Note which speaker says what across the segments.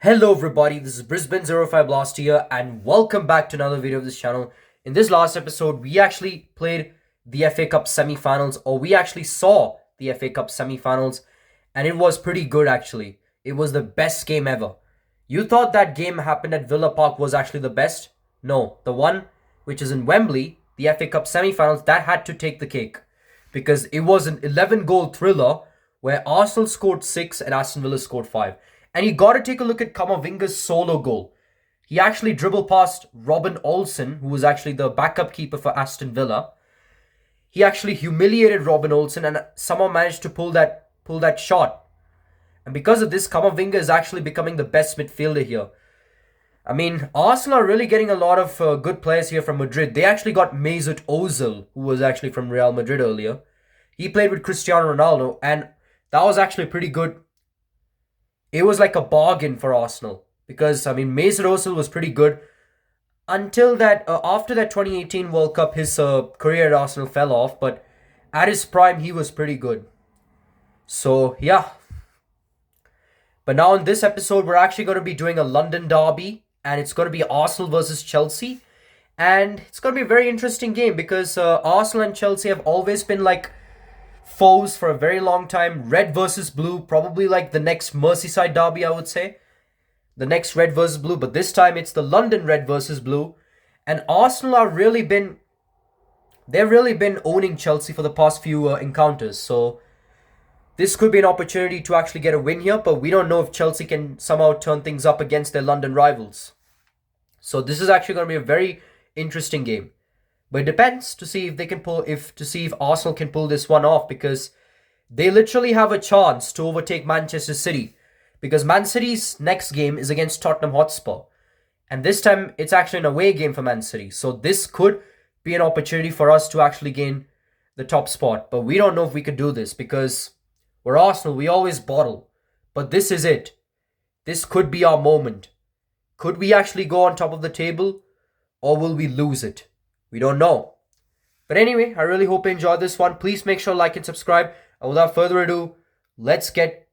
Speaker 1: Hello everybody, this is Brisbane 05 Blast here and welcome back to another video of this channel. In this last episode, we actually played the FA Cup semi-finals, or we actually saw the FA Cup semi-finals, and it was pretty good actually. It was the best game ever. You thought that game happened at Villa Park was actually the best? No, the one which is in Wembley, the FA Cup semi-finals, that had to take the cake. Because it was an 11-goal thriller where Arsenal scored 6 and Aston Villa scored 5. And you got to take a look at Kamavinga's solo goal. He actually dribbled past Robin Olsen, who was actually the backup keeper for Aston Villa. He actually humiliated Robin Olsen and somehow managed to pull that shot. And because of this, Kamavinga is actually becoming the best midfielder here. I mean, Arsenal are really getting a lot of good players here from Madrid. They actually got Mesut Ozil, who was actually from Real Madrid earlier. He played with Cristiano Ronaldo, and that was actually pretty good. It was like a bargain for Arsenal because I mean Mesut Ozil was pretty good until that after that 2018 World Cup, his career at Arsenal fell off. But at his prime, he was pretty good. So yeah. But now in this episode, we're actually going to be doing a London derby, and it's going to be Arsenal versus Chelsea, and it's going to be a very interesting game because Arsenal and Chelsea have always been like foes for a very long time. Red versus blue, probably like the next Merseyside derby, I would say. The next red versus blue, but this time it's the London red versus blue. And Arsenal are they've really been owning Chelsea for the past few encounters. So this could be an opportunity to actually get a win here, but we don't know if Chelsea can somehow turn things up against their London rivals. So this is actually going to be a very interesting game. But it depends to see if they can to see if Arsenal can pull this one off, because they literally have a chance to overtake Manchester City, because Man City's next game is against Tottenham Hotspur. And this time it's actually an away game for Man City. So this could be an opportunity for us to actually gain the top spot. But we don't know if we could do this because we're Arsenal, we always bottle. But this is it. This could be our moment. Could we actually go on top of the table, or will we lose it? We don't know. But anyway, I really hope you enjoyed this one. Please make sure to like and subscribe. And without further ado, let's get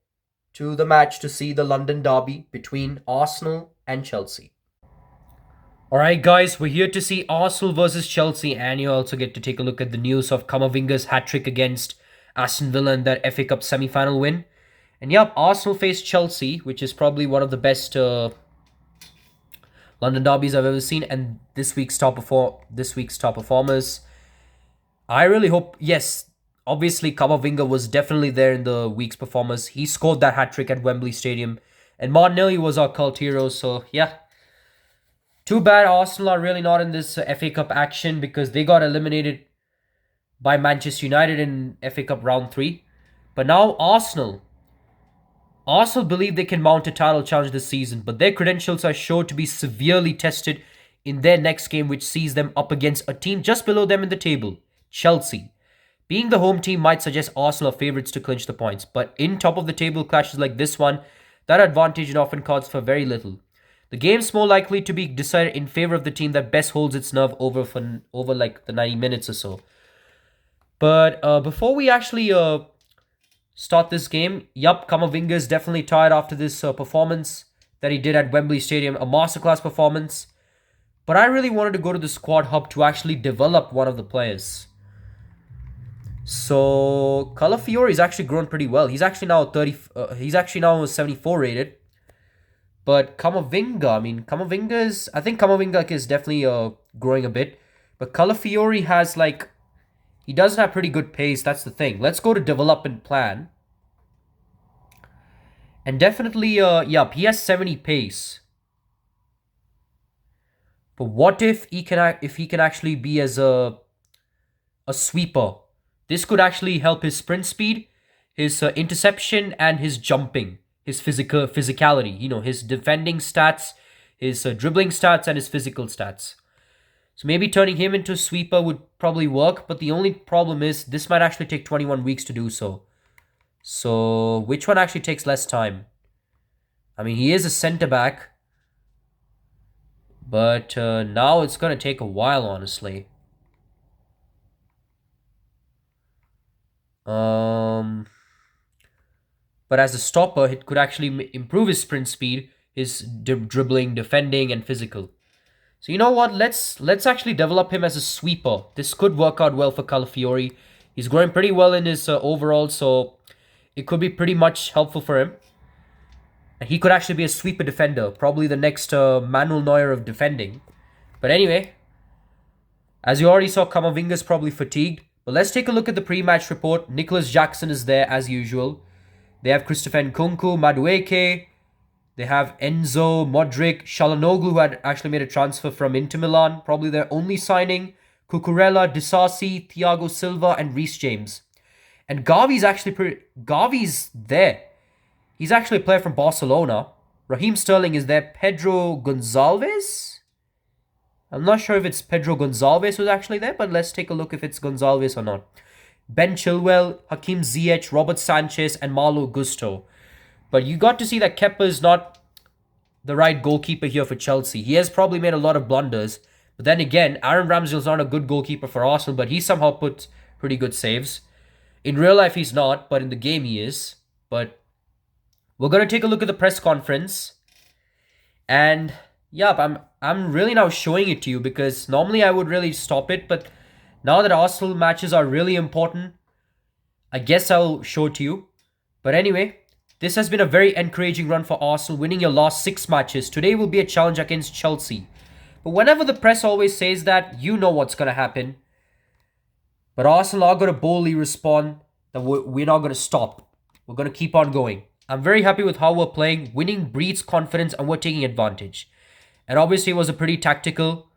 Speaker 1: to the match to see the London derby between Arsenal and Chelsea. Alright guys, we're here to see Arsenal versus Chelsea, and you also get to take a look at the news of Kamavinga's hat-trick against Aston Villa in that FA Cup semi-final win. And yep, Arsenal face Chelsea, which is probably one of the best London derbies I've ever seen, and this week's top performers. I really hope, yes, obviously Kamavinga was definitely there in the week's performers. He scored that hat-trick at Wembley Stadium, and Martinelli was our cult hero, so yeah. Too bad Arsenal are really not in this FA Cup action because they got eliminated by Manchester United in FA Cup round 3. But now Arsenal believe they can mount a title challenge this season, but their credentials are sure to be severely tested in their next game, which sees them up against a team just below them in the table, Chelsea. Being the home team might suggest Arsenal are favourites to clinch the points, but in top of the table clashes like this one, that advantage often counts for very little. The game's more likely to be decided in favour of the team that best holds its nerve over like the 90 minutes or so. But before we actually start this game, yup, Kamavinga is definitely tired after this performance that he did at Wembley Stadium, a masterclass performance. But I really wanted to go to the squad hub to actually develop one of the players. So Calafiori's actually grown pretty well. He's actually now he's actually now 74 rated. But Kamavinga, I think Kamavinga is definitely growing a bit. But Calafiori has like, he does have pretty good pace, that's the thing. Let's go to development plan. And definitely, yep, he has 70 pace. But what if he can actually be as a sweeper? This could actually help his sprint speed, his interception, and his jumping, his physicality. You know, his defending stats, his dribbling stats, and his physical stats. So maybe turning him into a sweeper would probably work, but the only problem is this might actually take 21 weeks to do so. So which one actually takes less time? I mean, he is a centre-back, but now it's going to take a while, honestly. But as a stopper, it could actually improve his sprint speed, his dribbling, defending, and physical. So you know what? Let's actually develop him as a sweeper. This could work out well for Calafiori. He's growing pretty well in his overall, so it could be pretty much helpful for him. And he could actually be a sweeper defender, probably the next Manuel Neuer of defending. But anyway, as you already saw, Camavinga's probably fatigued. But let's take a look at the pre-match report. Nicholas Jackson is there as usual. They have Christopher Nkunku, Madueke. They have Enzo, Modric, Shalanoglu, who had actually made a transfer from Inter Milan. Probably their only signing. Cucurella, Disasi, Thiago Silva, and Reece James. And Gavi's there. He's actually a player from Barcelona. Raheem Sterling is there. Pedro Gonçalves? I'm not sure if it's Pedro Gonçalves who's actually there, but let's take a look if it's Gonçalves or not. Ben Chilwell, Hakim Ziyech, Robert Sanchez, and Malo Gusto. But you got to see that Kepa is not the right goalkeeper here for Chelsea. He has probably made a lot of blunders. But then again, Aaron Ramsdale's not a good goalkeeper for Arsenal, but he somehow puts pretty good saves. In real life, he's not, but in the game, he is. But we're going to take a look at the press conference. And yeah, I'm really now showing it to you because normally I would really stop it. But now that Arsenal matches are really important, I guess I'll show it to you. But anyway, this has been a very encouraging run for Arsenal, winning your last 6 matches. Today will be a challenge against Chelsea. But whenever the press always says that, you know what's going to happen. But Arsenal are going to boldly respond that we're not going to stop. We're going to keep on going. I'm very happy with how we're playing. Winning breeds confidence and we're taking advantage. And obviously it was a pretty tactical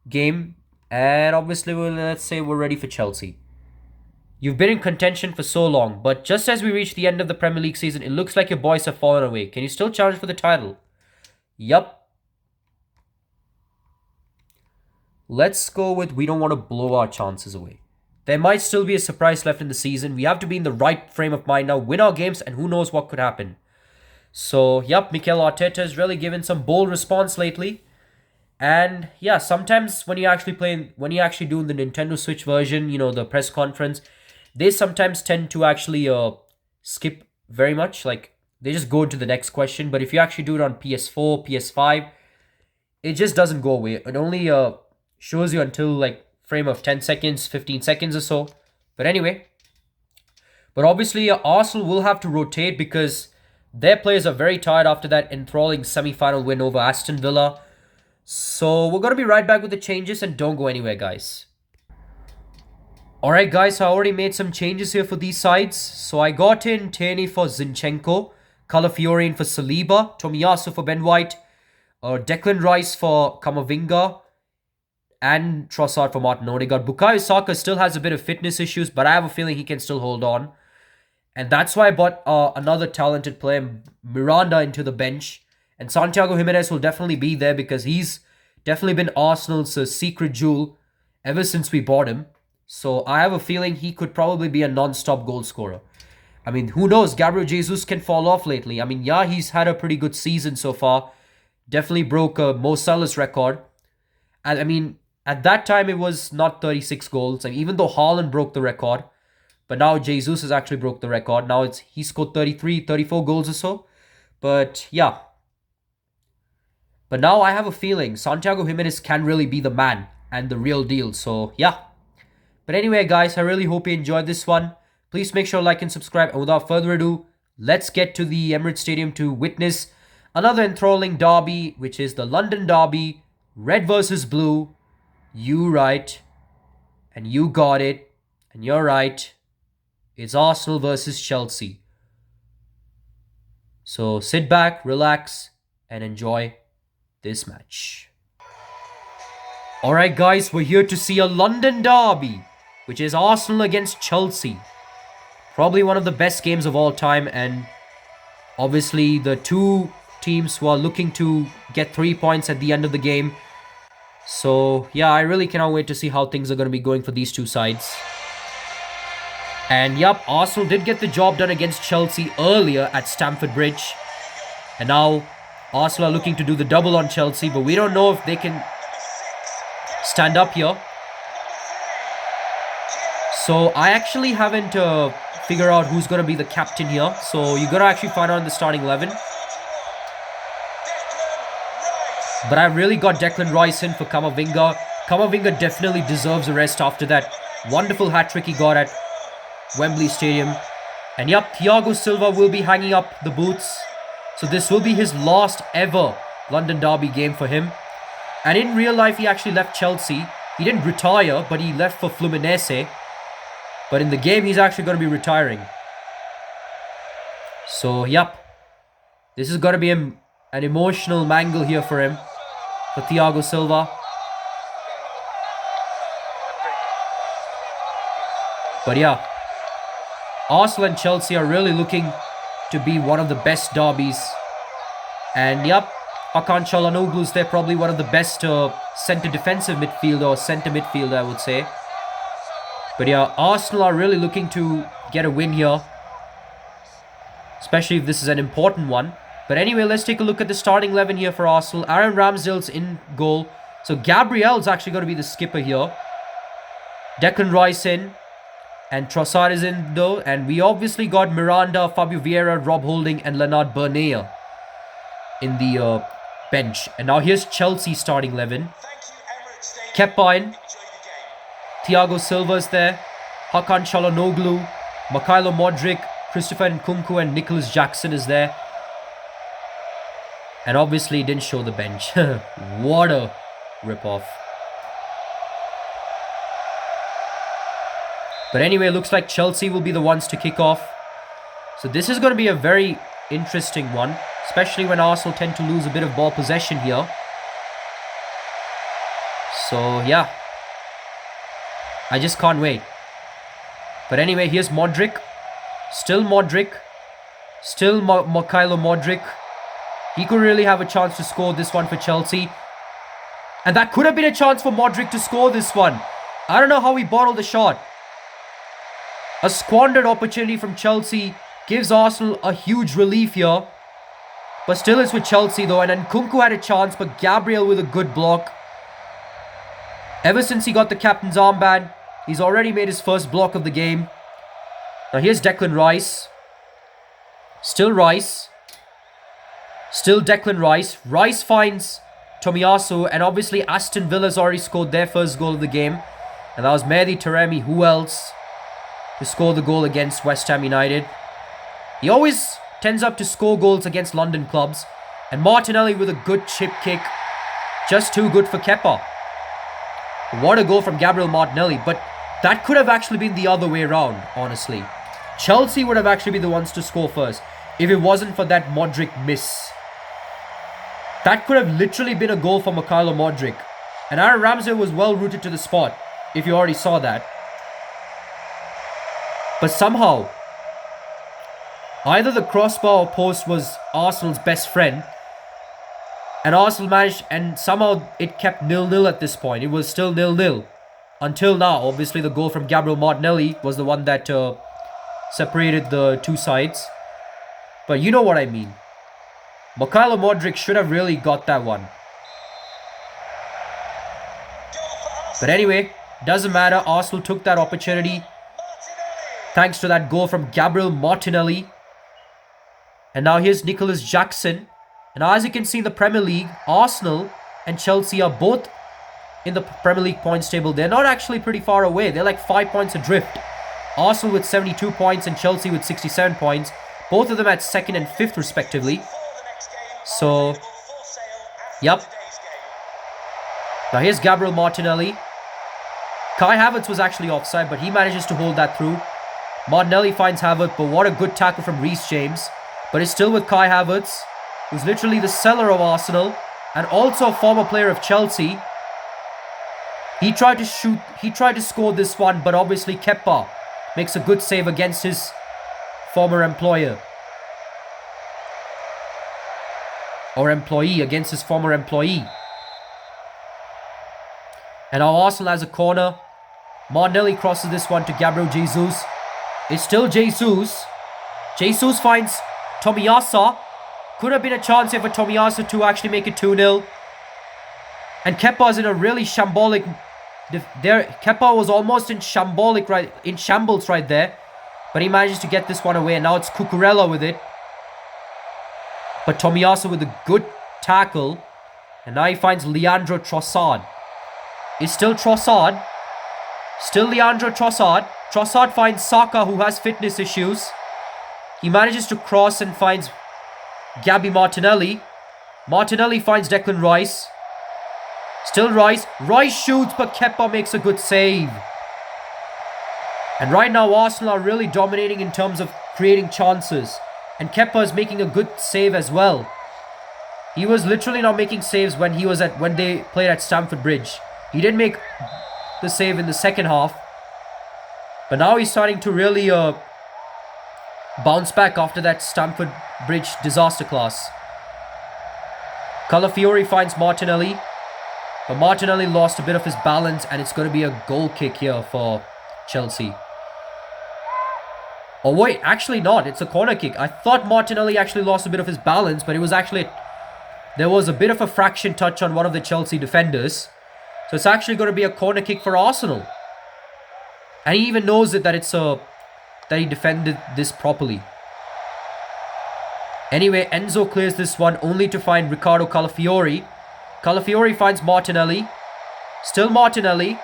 Speaker 1: game. And obviously, let's say we're ready for Chelsea. You've been in contention for so long, but just as we reach the end of the Premier League season, it looks like your boys have fallen away. Can you still challenge for the title? Yup. Let's go with we don't want to blow our chances away. There might still be a surprise left in the season. We have to be in the right frame of mind now, win our games, and who knows what could happen. So, yup, Mikel Arteta has really given some bold response lately. And yeah, sometimes when you actually do the Nintendo Switch version, you know, the press conference, they sometimes tend to actually skip very much. Like, they just go to the next question. But if you actually do it on PS4, PS5, it just doesn't go away. It only shows you until like frame of 10 seconds, 15 seconds or so. But anyway. But obviously, Arsenal will have to rotate because their players are very tired after that enthralling semi-final win over Aston Villa. So we're going to be right back with the changes and don't go anywhere, guys. Alright guys, so I already made some changes here for these sides. So I got in Tierney for Zinchenko, Calafiori in for Saliba, Tomiyasu for Ben White, Declan Rice for Camavinga, and Trossard for Martin Odegaard. Bukayo Saka still has a bit of fitness issues, but I have a feeling he can still hold on. And that's why I bought another talented player, Miranda, into the bench. And Santiago Jimenez will definitely be there because he's definitely been Arsenal's secret jewel ever since we bought him. So I have a feeling he could probably be a non-stop goal scorer. I mean, who knows? Gabriel Jesus can fall off lately. I mean, yeah, he's had a pretty good season so far. Definitely broke Mo Salah's record. And I mean, at that time, it was not 36 goals. I mean, even though Haaland broke the record. But now Jesus has actually broke the record. Now he scored 33, 34 goals or so. But yeah. But now I have a feeling Santiago Jimenez can really be the man and the real deal. So, yeah. But anyway, guys, I really hope you enjoyed this one. Please make sure to like and subscribe. And without further ado, let's get to the Emirates Stadium to witness another enthralling derby, which is the London Derby. Red versus blue. You right. And you got it. And you're right. It's Arsenal versus Chelsea. So sit back, relax, and enjoy this match. Alright guys, we're here to see a London derby, which is Arsenal against Chelsea. Probably one of the best games of all time, and obviously the two teams who are looking to get 3 points at the end of the game. So yeah, I really cannot wait to see how things are going to be going for these two sides. And yep, Arsenal did get the job done against Chelsea earlier at Stamford Bridge. And now Arsenal are looking to do the double on Chelsea, but we don't know if they can stand up here. So I actually haven't figured out who's going to be the captain here. So you're going to actually find out in the starting 11. But I really got Declan Rice in for Camavinga. Camavinga definitely deserves a rest after that wonderful hat-trick he got at Wembley Stadium. And yep, Thiago Silva will be hanging up the boots. So this will be his last ever London Derby game for him. And in real life, he actually left Chelsea. He didn't retire, but he left for Fluminense. But in the game, he's actually going to be retiring. So, yep. This is going to be an emotional mangle here for him. For Thiago Silva. But yeah. Arsenal and Chelsea are really looking to be one of the best derbies. And yep. Hakan Çalhanoğlu is there, probably one of the best centre defensive midfielder or centre midfielder, I would say. But yeah, Arsenal are really looking to get a win here. Especially if this is an important one. But anyway, let's take a look at the starting 11 here for Arsenal. Aaron Ramsdale's in goal. So Gabriel's actually going to be the skipper here. Declan Rice in. And Trossard is in though. And we obviously got Miranda, Fabio Vieira, Rob Holding and Leonard Bernay in the bench. And now here's Chelsea starting 11. Kepa in. Thiago Silva is there. Hakan Çalhanoğlu, Mikhailo Modric, Christopher Nkunku and Nicholas Jackson is there. And obviously didn't show the bench. What a rip-off. But anyway, looks like Chelsea will be the ones to kick off. So this is going to be a very interesting one. Especially when Arsenal tend to lose a bit of ball possession here. So, yeah. I just can't wait. But anyway, here's Modric. Still Modric. Still Mikhailo Modric. He could really have a chance to score this one for Chelsea. And that could have been a chance for Modric to score this one. I don't know how he bottled the shot. A squandered opportunity from Chelsea gives Arsenal a huge relief here. But still it's with Chelsea though. And Nkunku had a chance, but Gabriel with a good block. Ever since he got the captain's armband, he's already made his first block of the game. Now here's Declan Rice. Still Rice. Still Declan Rice. Rice finds Tomiyasu. And obviously Aston Villa's already scored their first goal of the game. And that was Mehdi Taremi. Who else to score the goal against West Ham United? He always tends up to score goals against London clubs. And Martinelli with a good chip kick. Just too good for Kepa. What a goal from Gabriel Martinelli. But that could have actually been the other way around, honestly. Chelsea would have actually been the ones to score first if it wasn't for that Modric miss. That could have literally been a goal for Mikhailo Modric. And Aaron Ramsdale was well rooted to the spot, if you already saw that. But somehow, either the crossbar or post was Arsenal's best friend. And Arsenal managed, and somehow it kept 0-0 at this point. It was still 0-0. Until now, obviously the goal from Gabriel Martinelli was the one that separated the two sides. But you know what I mean. Mikhailo Modric should have really got that one. But anyway, doesn't matter. Arsenal took that opportunity. Thanks to that goal from Gabriel Martinelli. And now here's Nicholas Jackson. And as you can see in the Premier League, Arsenal and Chelsea are both in the Premier League points table. They're not actually pretty far away. They're like 5 points adrift. Arsenal with 72 points and Chelsea with 67 points. Both of them at 2nd and 5th respectively. So, yep. Now here's Gabriel Martinelli. Kai Havertz was actually offside, but he manages to hold that through. Martinelli finds Havertz, but what a good tackle from Reece James. But it's still with Kai Havertz, who's literally the seller of Arsenal and also a former player of Chelsea. He tried to score this one, but obviously Kepa makes a good save against his former employer. Or employee, against his former employee. And now Arsenal has a corner. Martinelli crosses this one to Gabriel Jesus. It's still Jesus. Jesus finds Tomiyasu. Could have been a chance here for Tomiyasu to actually make it 2-0. And Kepa's in a really shambolic... Kepa was almost in shambles right there. But he manages to get this one away. And now it's Cucurella with it. But Tomiyasu with a good tackle. And now he finds Leandro Trossard. It's still Trossard. Still Leandro Trossard. Trossard finds Saka, who has fitness issues. He manages to cross and finds Gabby Martinelli. Martinelli finds Declan Rice. Still Rice. Rice shoots, but Kepa makes a good save. And right now, Arsenal are really dominating in terms of creating chances. And Kepa is making a good save as well. He was literally not making saves when they played at Stamford Bridge. He did make the save in the second half. But now he's starting to really bounce back after that Stamford Bridge disaster class. Calafiori finds Martinelli. But Martinelli lost a bit of his balance, and it's going to be a goal kick here for Chelsea. Oh wait, actually not. It's a corner kick. I thought Martinelli actually lost a bit of his balance, but it was actually... There was a bit of a fraction touch on one of the Chelsea defenders. So it's actually going to be a corner kick for Arsenal. And he even knows that he defended this properly. Anyway, Enzo clears this one only to find Ricardo Calafiori. Calafiori finds Martinelli. Still Martinelli.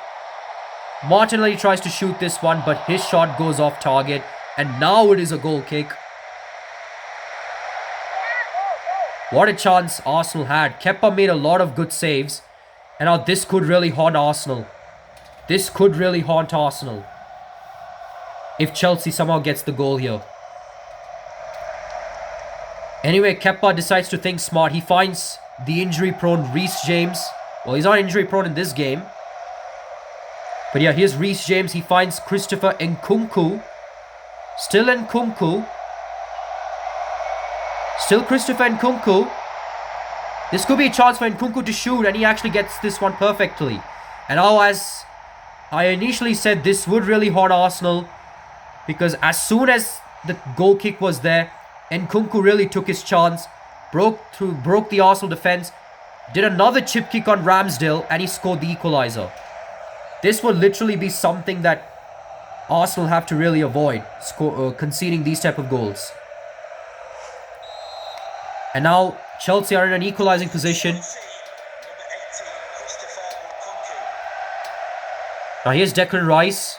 Speaker 1: Martinelli tries to shoot this one, but his shot goes off target. And now it is a goal kick. What a chance Arsenal had. Kepa made a lot of good saves. And now this could really haunt Arsenal. This could really haunt Arsenal. If Chelsea somehow gets the goal here. Anyway, Kepa decides to think smart. He finds the injury-prone Reece James. Well, he's not injury-prone in this game. But yeah, here's Reece James. He finds Christopher Nkunku. Still Nkunku. Still Christopher Nkunku. This could be a chance for Nkunku to shoot, and he actually gets this one perfectly. And now, as I initially said, this would really haunt Arsenal, because as soon as the goal kick was there, Nkunku really took his chance, broke the Arsenal defense, did another chip kick on Ramsdale, and he scored the equalizer. This would literally be something that Arsenal have to really avoid, conceding these type of goals. And now Chelsea are in an equalizing position. Now here's Declan Rice.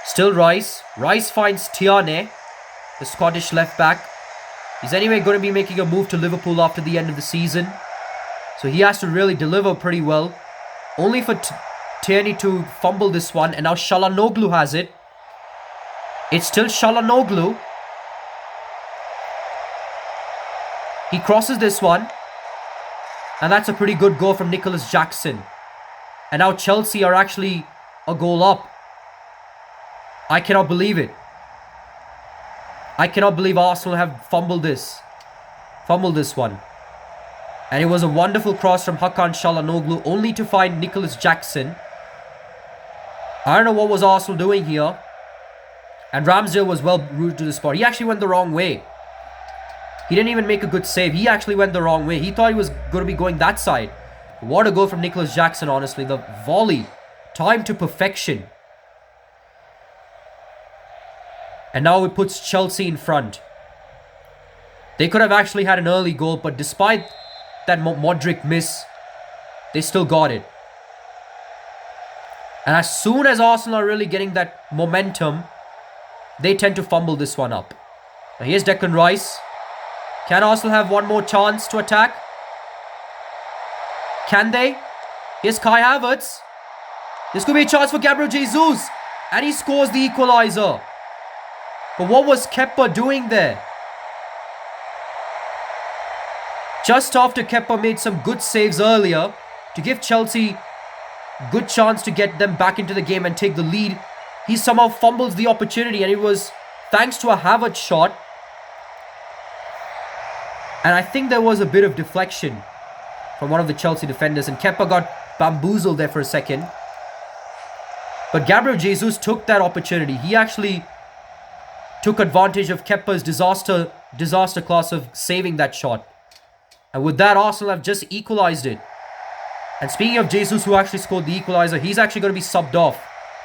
Speaker 1: Still Rice. Rice finds Tierney, the Scottish left back. He's anyway going to be making a move to Liverpool after the end of the season. So he has to really deliver pretty well. Only for Tierney to fumble this one. And now Çalhanoğlu has it. It's still Çalhanoğlu. He crosses this one. And that's a pretty good goal from Nicholas Jackson. And now Chelsea are actually a goal up. I cannot believe it. I cannot believe Arsenal have fumbled this one. And it was a wonderful cross from Hakan Çalhanoğlu, only to find Nicholas Jackson. I don't know what was Arsenal doing here. And Ramsdale was well rooted to the spot. He actually went the wrong way. He didn't even make a good save. He actually went the wrong way. He thought he was going to be going that side. What a goal from Nicholas Jackson, honestly. The volley. Timed to perfection. And now it puts Chelsea in front. They could have actually had an early goal, but despite that Modric miss, they still got it. And as soon as Arsenal are really getting that momentum, they tend to fumble this one up. Now here's Declan Rice. Can Arsenal have one more chance to attack? Can they? Here's Kai Havertz. This could be a chance for Gabriel Jesus. And he scores the equalizer. But what was Kepa doing there? Just after Kepa made some good saves earlier to give Chelsea good chance to get them back into the game and take the lead, he somehow fumbles the opportunity, and it was thanks to a Havertz shot. And I think there was a bit of deflection from one of the Chelsea defenders, and Kepa got bamboozled there for a second. But Gabriel Jesus took that opportunity. He actually took advantage of Kepa's disaster class of saving that shot. And with that, Arsenal have just equalized it. And speaking of Jesus, who actually scored the equalizer, he's actually going to be subbed off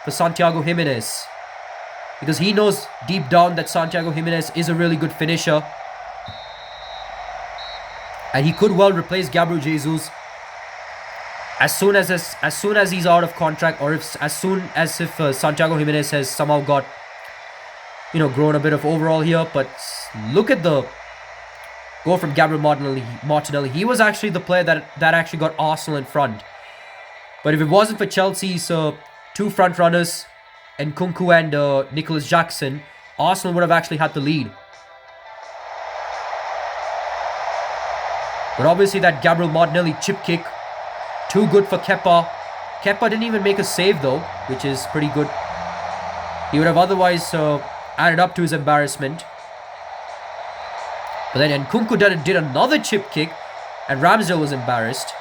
Speaker 1: for Santiago Jimenez. Because he knows deep down that Santiago Jimenez is a really good finisher. And he could well replace Gabriel Jesus as soon as he's out of contract, or if Santiago Jimenez has somehow got, grown a bit of overall here. But look at the goal from Gabriel Martinelli. He was actually the player that actually got Arsenal in front. But if it wasn't for Chelsea's two front runners, Nkunku and Nicholas Jackson, Arsenal would have actually had the lead. But obviously that Gabriel Martinelli chip kick, too good for Kepa. Kepa didn't even make a save though, which is pretty good. He would have otherwise added up to his embarrassment. But then Nkunku did another chip kick, and Ramsdale was embarrassed.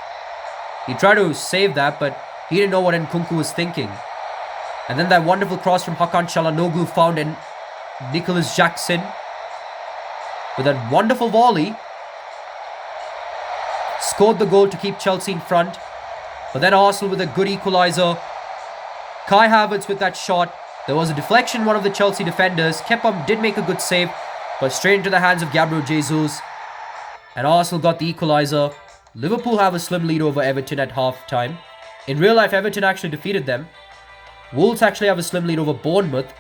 Speaker 1: He tried to save that, but he didn't know what Nkunku was thinking. And then that wonderful cross from Hakan Çalhanoğlu found in Nicholas Jackson with that wonderful volley. Scored the goal to keep Chelsea in front. But then Arsenal with a good equaliser. Kai Havertz with that shot. There was a deflection, one of the Chelsea defenders. Kepa did make a good save, but straight into the hands of Gabriel Jesus. And Arsenal got the equaliser. Liverpool have a slim lead over Everton at half-time. In real life, Everton actually defeated them. Wolves actually have a slim lead over Bournemouth.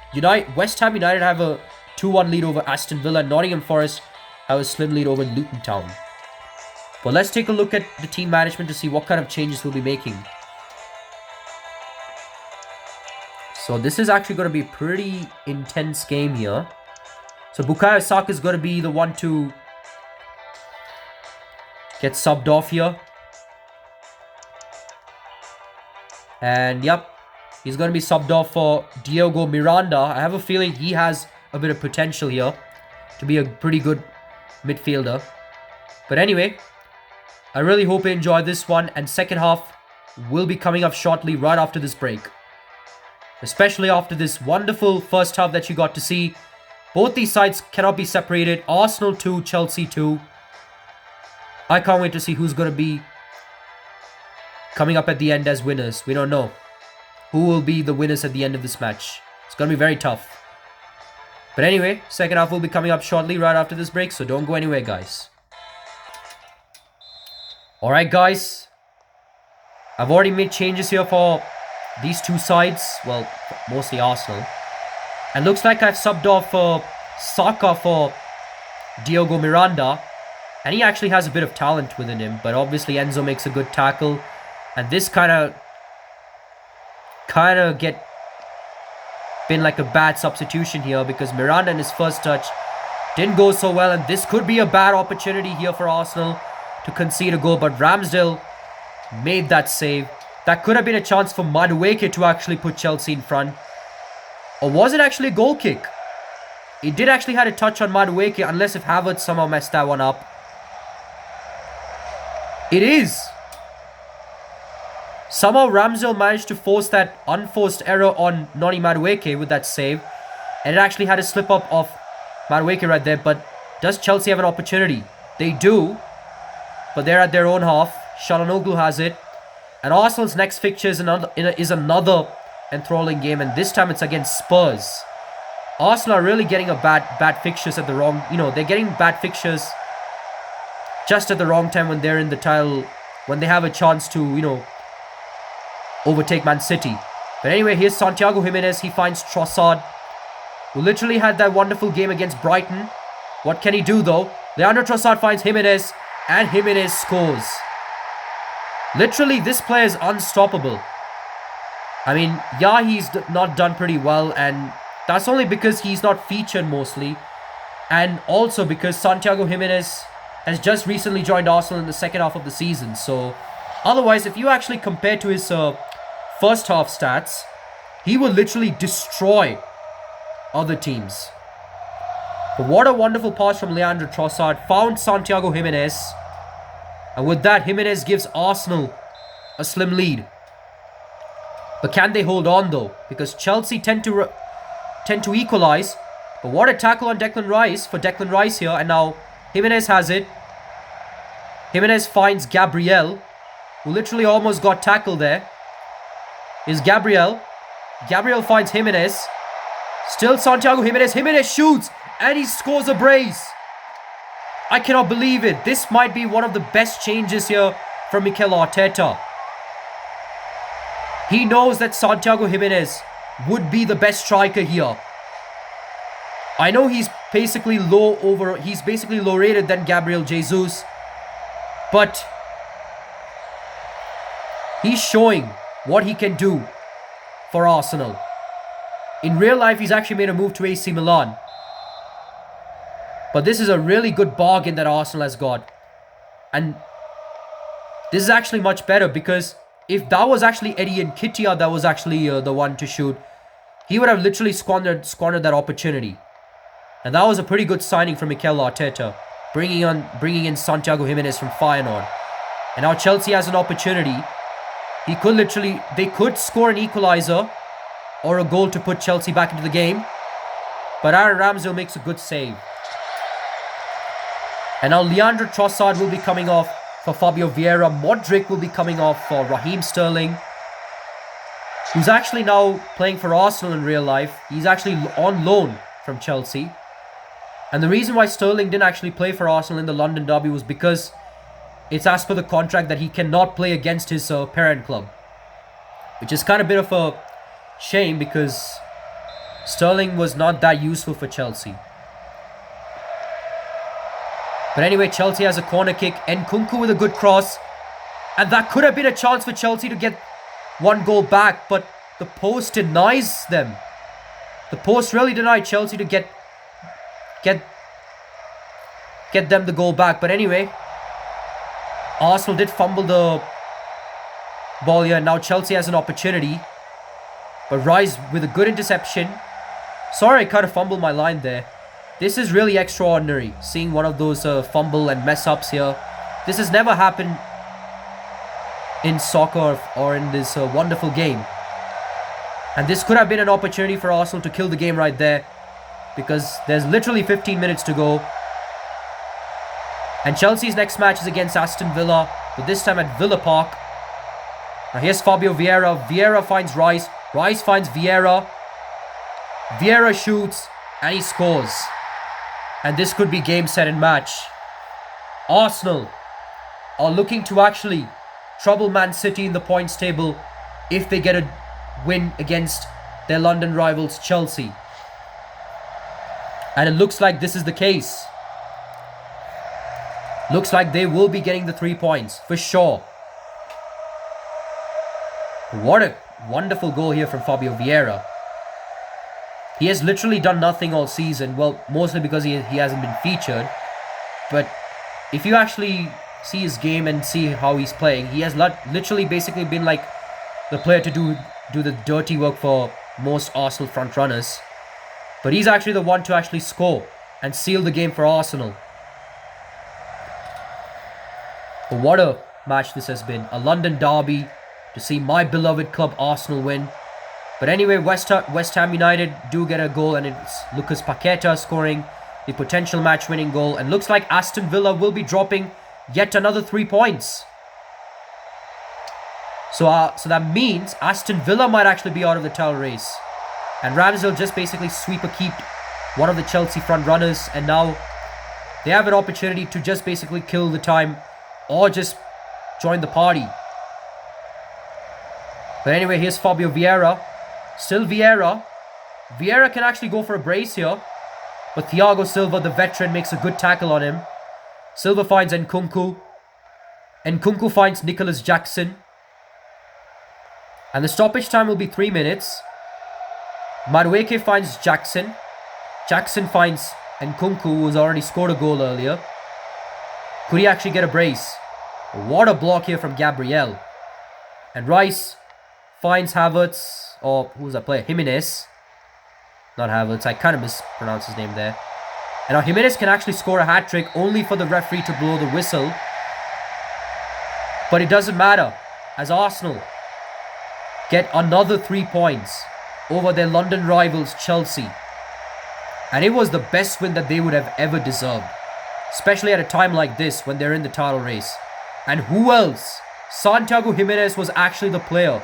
Speaker 1: West Ham United have a 2-1 lead over Aston Villa. Nottingham Forest have a slim lead over Luton Town. But let's take a look at the team management to see what kind of changes we'll be making. So this is actually going to be a pretty intense game here. So Bukayo Saka is going to be the one to get subbed off here. And yep, he's going to be subbed off for Diogo Miranda. I have a feeling he has a bit of potential here to be a pretty good midfielder. But anyway, I really hope you enjoyed this one, and second half will be coming up shortly right after this break. Especially after this wonderful first half that you got to see. Both these sides cannot be separated. Arsenal 2, Chelsea 2. I can't wait to see who's going to be coming up at the end as winners. We don't know who will be the winners at the end of this match. It's going to be very tough. But anyway, second half will be coming up shortly right after this break, so don't go anywhere, guys. Alright guys, I've already made changes here for these two sides, well, mostly Arsenal. And looks like I've subbed off Saka for Diogo Miranda. And he actually has a bit of talent within him, but obviously Enzo makes a good tackle. And this kind of been like a bad substitution here, because Miranda in his first touch didn't go so well. And this could be a bad opportunity here for Arsenal to concede a goal, but Ramsdale made that save. That could have been a chance for Madueke to actually put Chelsea in front. Or was it actually a goal kick? He did actually had a touch on Madueke, unless if Havertz somehow messed that one up. It is. Somehow Ramsdale managed to force that unforced error on Noni Madueke with that save. And it actually had a slip up of Madueke right there. But does Chelsea have an opportunity? They do. But they're at their own half. Çalhanoğlu has it. And Arsenal's next fixture is another enthralling game. And this time it's against Spurs. Arsenal are really getting a bad fixtures at the wrong... they're getting bad fixtures just at the wrong time when they're in the title. When they have a chance to, overtake Man City. But anyway, here's Santiago Jimenez. He finds Trossard, who literally had that wonderful game against Brighton. What can he do though? Leandro Trossard finds Jimenez. And Jimenez scores. Literally, this player is unstoppable. I mean, yeah, he's not done pretty well. And that's only because he's not featured mostly. And also because Santiago Jimenez has just recently joined Arsenal in the second half of the season. So, otherwise, if you actually compare to his first half stats, he will literally destroy other teams. But what a wonderful pass from Leandro Trossard. Found Santiago Jimenez. And with that, Jimenez gives Arsenal a slim lead. But can they hold on though? Because Chelsea tend to equalize. But what a tackle on Declan Rice here. And now Jimenez has it. Jimenez finds Gabriel, who literally almost got tackled there. Here's Gabriel. Gabriel finds Jimenez. Still Santiago Jimenez. Jimenez shoots. And he scores a brace. I cannot believe it. This might be one of the best changes here from Mikel Arteta. He knows that Santiago Jimenez would be the best striker here. I know he's basically low rated than Gabriel Jesus, but he's showing what he can do for Arsenal. In real life, he's actually made a move to AC Milan. But this is a really good bargain that Arsenal has got. And this is actually much better, because if that was actually Eddie Nketiah that was actually the one to shoot, he would have literally squandered that opportunity. And that was a pretty good signing from Mikel Arteta, bringing in Santiago Jimenez from Feyenoord. And now Chelsea has an opportunity. They could score an equaliser or a goal to put Chelsea back into the game. But Aaron Ramsdale makes a good save. And now Leandro Trossard will be coming off for Fabio Vieira. Modric will be coming off for Raheem Sterling, who's actually now playing for Arsenal in real life. He's actually on loan from Chelsea. And the reason why Sterling didn't actually play for Arsenal in the London derby was because it's as per the contract that he cannot play against his parent club. Which is kind of a bit of a shame, because Sterling was not that useful for Chelsea. But anyway, Chelsea has a corner kick. Nkunku with a good cross. And that could have been a chance for Chelsea to get one goal back. But the post denies them. The post really denied Chelsea to get them the goal back. But anyway, Arsenal did fumble the ball here. And now Chelsea has an opportunity. But Rice with a good interception. Sorry, I kind of fumbled my line there. This is really extraordinary, seeing one of those fumble and mess ups here. This has never happened in soccer or in this wonderful game. And this could have been an opportunity for Arsenal to kill the game right there, because there's literally 15 minutes to go. And Chelsea's next match is against Aston Villa, but this time at Villa Park. Now here's Fabio Vieira. Vieira finds Rice. Rice finds Vieira. Vieira shoots and he scores. And this could be game, set and match. Arsenal are looking to actually trouble Man City in the points table if they get a win against their London rivals Chelsea. And it looks like this is the case. Looks like they will be getting the 3 points for sure. What a wonderful goal here from Fabio Vieira. He has literally done nothing all season. Well, mostly because he hasn't been featured. But if you actually see his game and see how he's playing, he has literally basically been like the player to do the dirty work for most Arsenal front runners. But he's actually the one to actually score and seal the game for Arsenal. But what a match this has been. A London derby to see my beloved club Arsenal win. But anyway, West Ham United do get a goal, and it's Lucas Paqueta scoring the potential match-winning goal. And looks like Aston Villa will be dropping yet another 3 points. So that means Aston Villa might actually be out of the title race. And Ramsdale just basically sweeper-keeped one of the Chelsea front runners. And now they have an opportunity to just basically kill the time or just join the party. But anyway, here's Fabio Vieira. Still Vieira. Vieira can actually go for a brace here. But Thiago Silva, the veteran, makes a good tackle on him. Silva finds Nkunku. Nkunku finds Nicholas Jackson. And the stoppage time will be 3 minutes. Madueke finds Jackson. Jackson finds Nkunku, who's already scored a goal earlier. Could he actually get a brace? What a block here from Gabriel. And Rice finds Havertz. Or who's that player? Jimenez. Not Havertz. I kind of mispronounced his name there. And now Jimenez can actually score a hat-trick, only for the referee to blow the whistle. But it doesn't matter, as Arsenal get another 3 points over their London rivals Chelsea. And it was the best win that they would have ever deserved, especially at a time like this when they're in the title race. And who else? Santiago Jimenez was actually the player.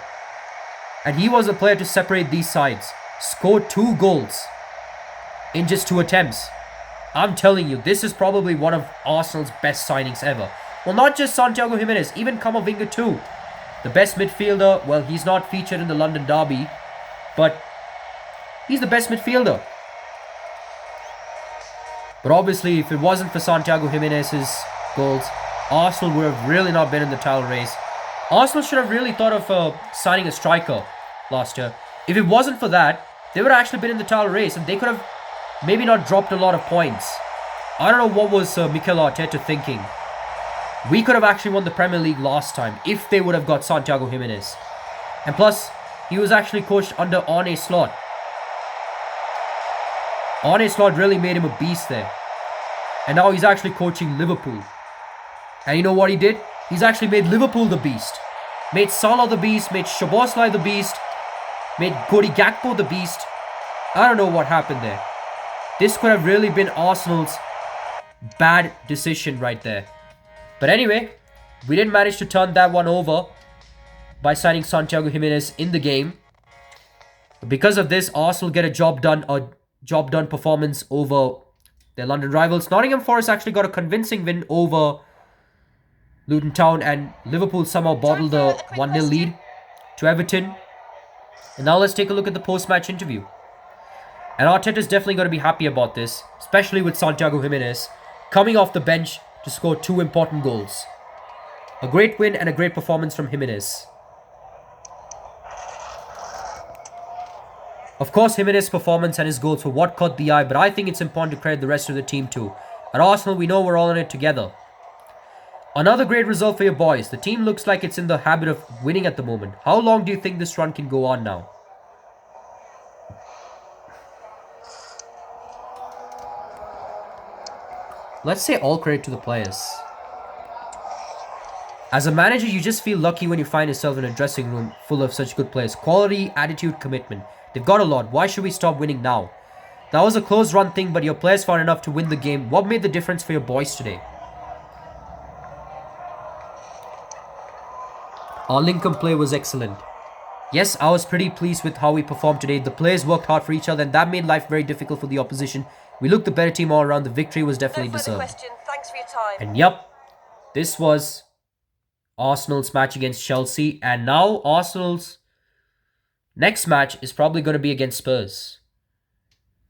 Speaker 1: And he was the player to separate these sides. Scored 2 goals in just 2 attempts. I'm telling you, this is probably one of Arsenal's best signings ever. Well, not just Santiago Jimenez, even Camavinga too. The best midfielder, well, he's not featured in the London derby, but he's the best midfielder. But obviously, if it wasn't for Santiago Jimenez's goals, Arsenal would have really not been in the title race. Arsenal should have really thought of signing a striker last year. If it wasn't for that, they would have actually been in the title race and they could have maybe not dropped a lot of points. I don't know what was Mikel Arteta thinking. We could have actually won the Premier League last time if they would have got Santiago Jimenez. And plus, he was actually coached under Arne Slot. Arne Slot really made him a beast there. And now he's actually coaching Liverpool. And you know what he did? He's actually made Liverpool the beast. Made Salah the beast, made Szoboszlai the beast, made Cody Gakpo the beast. I don't know what happened there. This could have really been Arsenal's bad decision right there. But anyway, we didn't manage to turn that one over by signing Santiago Jimenez in the game. Because of this, Arsenal get a job done performance over their London rivals. Nottingham Forest actually got a convincing win over Luton Town, and Liverpool somehow bottled the 1-0 lead to Everton. And now let's take a look at the post-match interview. And Arteta's definitely going to be happy about this, especially with Santiago Jimenez coming off the bench to score 2 important goals. A great win and a great performance from Jimenez. Of course, Jimenez's performance and his goals were what caught the eye, but I think it's important to credit the rest of the team too. At Arsenal, we know we're all in it together. Another great result for your boys. The team looks like it's in the habit of winning at the moment. How long do you think this run can go on now? Let's say all credit to the players. As a manager, you just feel lucky when you find yourself in a dressing room full of such good players. Quality, attitude, commitment. They've got a lot. Why should we stop winning now? That was a close run thing, but your players found enough to win the game. What made the difference for your boys today? Our Lincoln play was excellent. Yes, I was pretty pleased with how we performed today. The players worked hard for each other, and that made life very difficult for the opposition. We looked the better team all around. The victory was definitely deserved.
Speaker 2: Thanks for your time.
Speaker 1: And yep, this was Arsenal's match against Chelsea. And now Arsenal's next match is probably going to be against Spurs.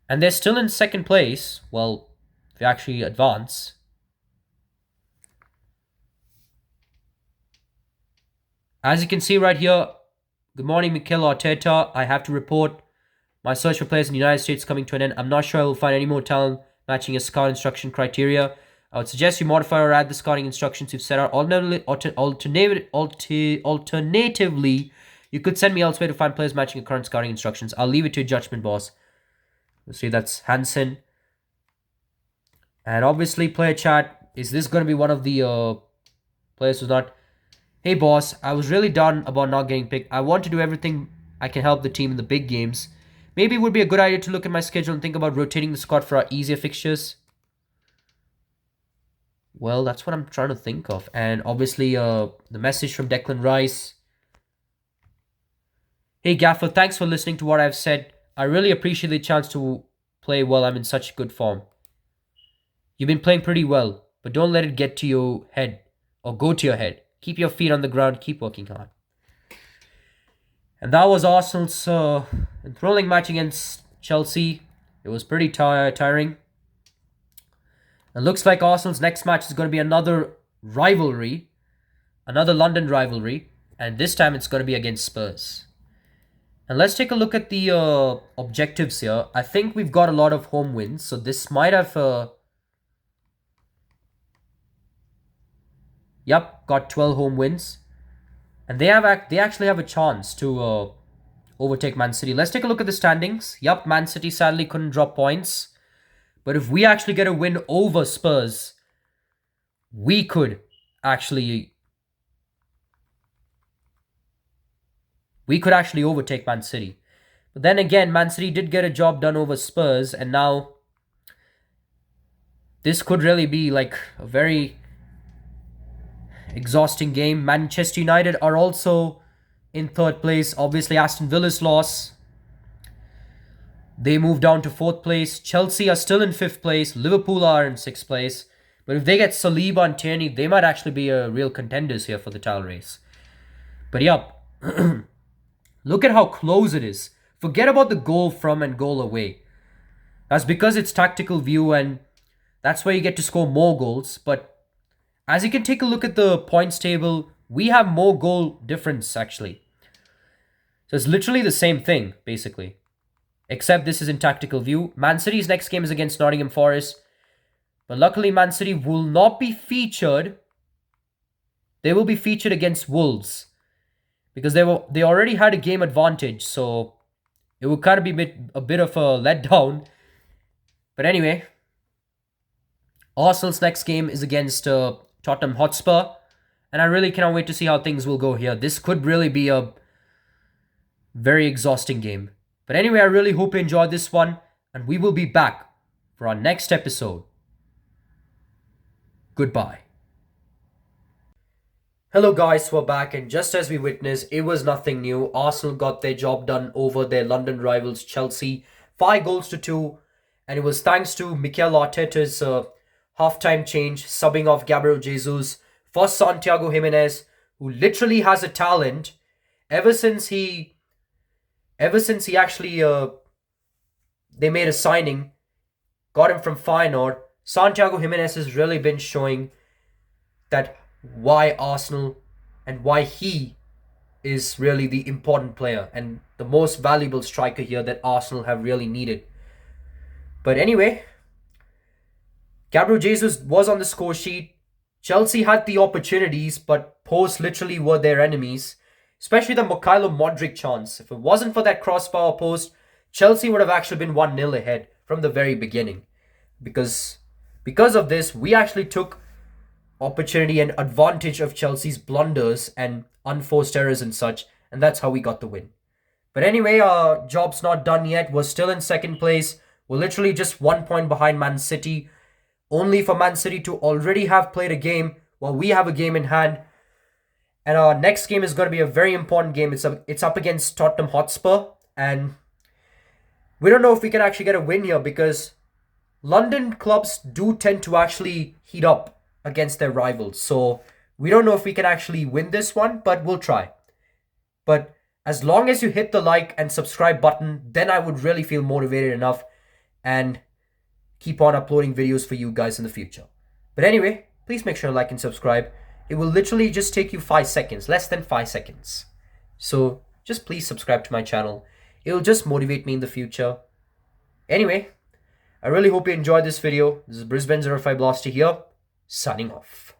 Speaker 1: And they're still in second place. Well, if you actually advance. As you can see right here, good morning, Mikel Arteta. I have to report my search for players in the United States coming to an end. I'm not sure I will find any more talent matching your scout instruction criteria. I would suggest you modify or add the scouting instructions you've set out. Alternatively, you could send me elsewhere to find players matching your current scouting instructions. I'll leave it to your judgment, boss. Let's see, that's Hansen. And obviously, player chat. Is this going to be one of the players who's not... Hey, boss, I was really down about not getting picked. I want to do everything I can help the team in the big games. Maybe it would be a good idea to look at my schedule and think about rotating the squad for our easier fixtures. Well, that's what I'm trying to think of. And obviously, the message from Declan Rice. Hey, Gaffer, thanks for listening to what I've said. I really appreciate the chance to play while I'm in such good form. You've been playing pretty well, but don't let it get to your head or go to your head. Keep your feet on the ground. Keep working hard. And that was Arsenal's enthralling match against Chelsea. It was pretty tiring. It looks like Arsenal's next match is going to be another rivalry. Another London rivalry. And this time it's going to be against Spurs. And let's take a look at the objectives here. I think we've got a lot of home wins. So this might have... Yep, got 12 home wins. And they actually have a chance to overtake Man City. Let's take a look at the standings. Yep, Man City sadly couldn't drop points. But if we actually get a win over Spurs, we could actually overtake Man City. But then again, Man City did get a job done over Spurs. And now this could really be like a very exhausting game. Manchester United are also in third place. Obviously, Aston Villa's loss They move down to 4th place. Chelsea are still in 5th place. Liverpool are in 6th place. But if they get Saliba and Tierney, they might actually be a real contenders here for the title race. But yep, look at how close it is. Forget about the goal from and goal away. That's because it's tactical view and that's where you get to score more goals. But as you can take a look at the points table, we have more goal difference actually. So it's literally the same thing, basically. Except this is in tactical view. Man City's next game is against Nottingham Forest. But luckily Man City will not be featured. They will be featured against Wolves. Because they already had a game advantage. So it would kind of be a bit of a letdown. But anyway. Arsenal's next game is against Tottenham Hotspur. And I really cannot wait to see how things will go here. This could really be a very exhausting game. But anyway, I really hope you enjoyed this one. And we will be back for our next episode. Goodbye. Hello guys, we're back, and just as we witnessed, it was nothing new. Arsenal got their job done over their London rivals Chelsea, 5-2, and it was thanks to Mikel Arteta's halftime change, subbing off Gabriel Jesus for Santiago Jimenez, who literally has a talent. Ever since he actually they made a signing, got him from Feyenoord, Santiago Jimenez has really been showing that why Arsenal and why he is really the important player and the most valuable striker here that Arsenal have really needed. But anyway, Gabriel Jesus was on the score sheet. Chelsea had the opportunities, but posts literally were their enemies, especially the Mikhailo Modric chance. If it wasn't for that crossbar post, Chelsea would have actually been 1-0 ahead from the very beginning. Because of this, we actually took opportunity and advantage of Chelsea's blunders and unforced errors and such, and that's how we got the win. But anyway, our job's not done yet. We're still in 2nd place. We're literally just 1 point behind Man City, only for Man City to already have played a game while we have a game in hand. And our next game is going to be a very important game. It's up against Tottenham Hotspur, and we don't know if we can actually get a win here because London clubs do tend to actually heat up against their rivals. So we don't know if we can actually win this one, but we'll try. But as long as you hit the like and subscribe button, then I would really feel motivated enough and keep on uploading videos for you guys in the future. But anyway, please make sure to like and subscribe. It will literally just take you 5 seconds, less than 5 seconds. So just please subscribe to my channel. It will just motivate me in the future. Anyway, I really hope you enjoyed this video. This is Brisbane 05 Blaster here, signing off.